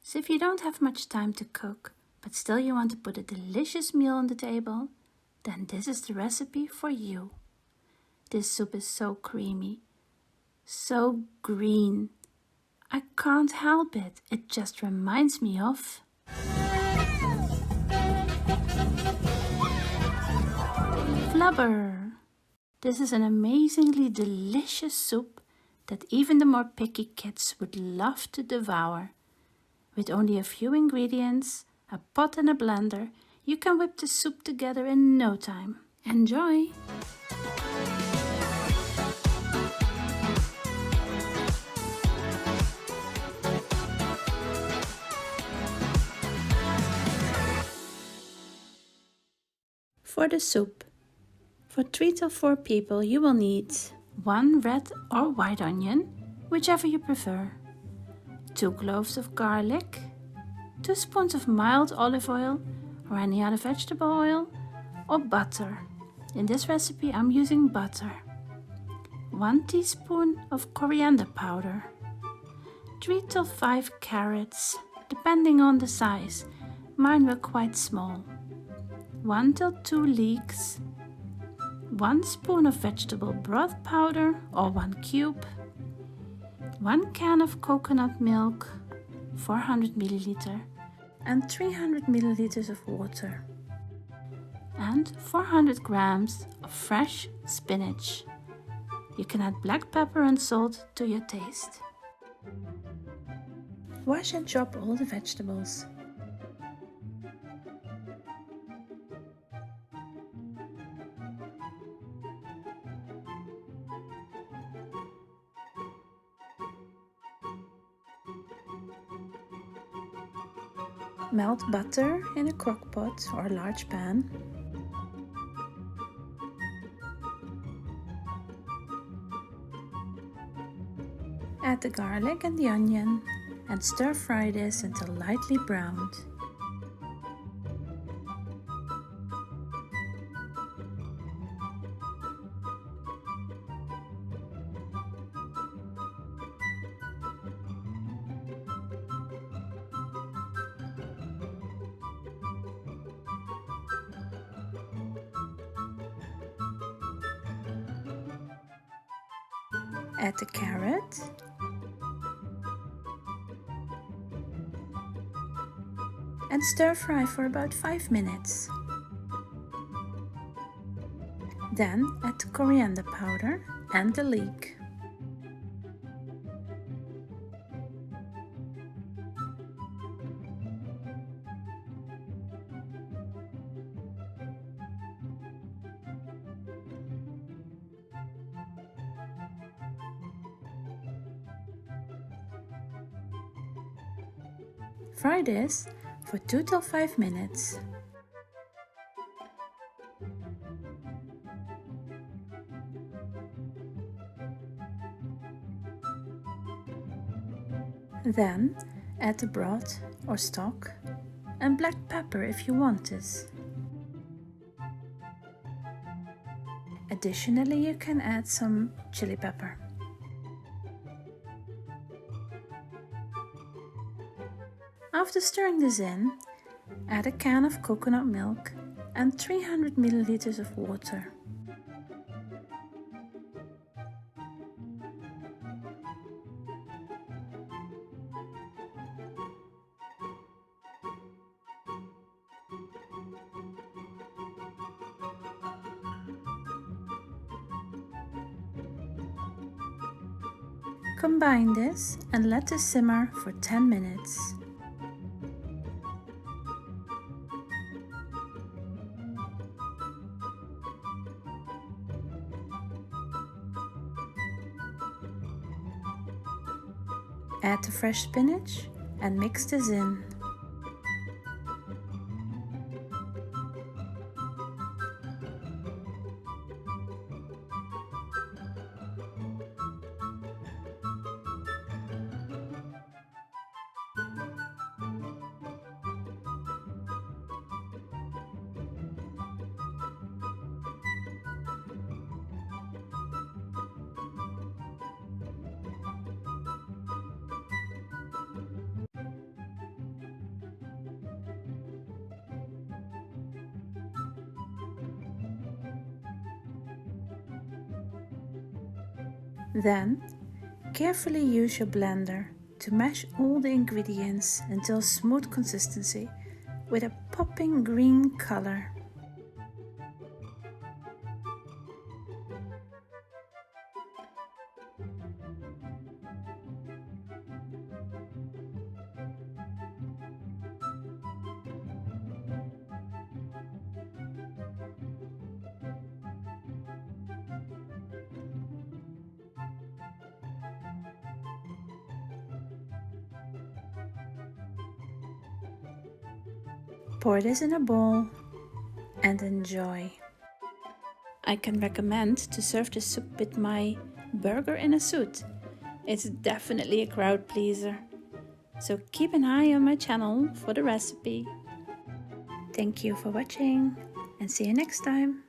So if you don't have much time to cook, but still you want to put a delicious meal on the table, then this is the recipe for you. This soup is so creamy, so green. I can't help it. It just reminds me of Flubber. This is an amazingly delicious soup that even the more picky kids would love to devour. With only a few ingredients, a pot and a blender, you can whip the soup together in no time. Enjoy! For the soup, for 3 to 4 people you will need 1 red or white onion, whichever you prefer, 2 cloves of garlic, 2 spoons of mild olive oil or any other vegetable oil, or butter. In this recipe I'm using butter. 1 teaspoon of coriander powder, 3 to 5 carrots, depending on the size. Mine were quite small. 1 to 2 leeks, 1 spoon of vegetable broth powder or 1 cube, 1 can of coconut milk, 400 milliliter, and 300 milliliters of water, and 400 grams of fresh spinach. You can add black pepper and salt to your taste. Wash and chop all the vegetables. Melt butter in a crock pot or large pan. Add the garlic and the onion and stir fry this until lightly browned. Add the carrot, and stir fry for about 5 minutes. Then add the coriander powder and the leek. Fry this for 2 to 5 minutes. Then add the broth or stock and black pepper if you want this. Additionally, you can add some chili pepper. After stirring this in, add a can of coconut milk and 300 milliliters of water. Combine this and let this simmer for 10 minutes. Add the fresh spinach and mix this in. Then, carefully use your blender to mash all the ingredients until smooth consistency with a popping green color. Pour this in a bowl and enjoy. I can recommend to serve this soup with my burger in a suit. It's definitely a crowd pleaser. So keep an eye on my channel for the recipe. Thank you for watching and see you next time.